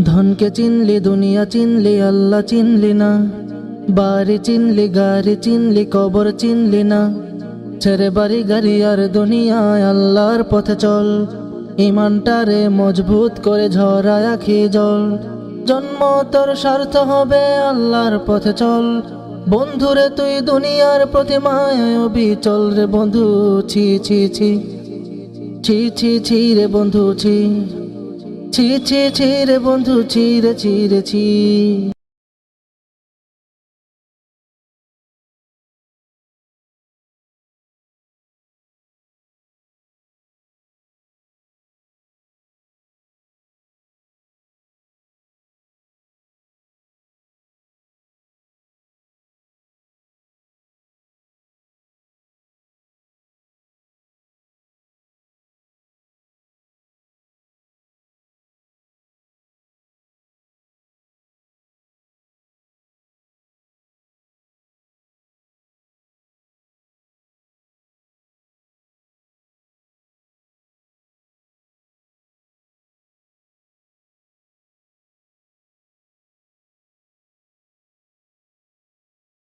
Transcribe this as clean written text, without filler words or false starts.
ধনকে চিনলি দুনিয়া চিনলি আল্লাহ চিনলি না, বাড়ি চিনলি গাড়ি চিনলি কবর চিনলি না। ছেড়ে বাড়ি গাড়ি আর দুনিয়ায় আল্লাহর পথে চল, ইমানটারে মজবুত করে ঝরায় আখি জল। জন্ম তোর স্বার্থ হবে আল্লাহর পথে চল, বন্ধুরে তুই দুনিয়ার প্রতিমায় অবিচল রে বন্ধু। ছি ছি ছি ছি ছি ছি রে বন্ধু ছি, ছি ছি ছি রে বন্ধু ছি রে ছি রে ছি।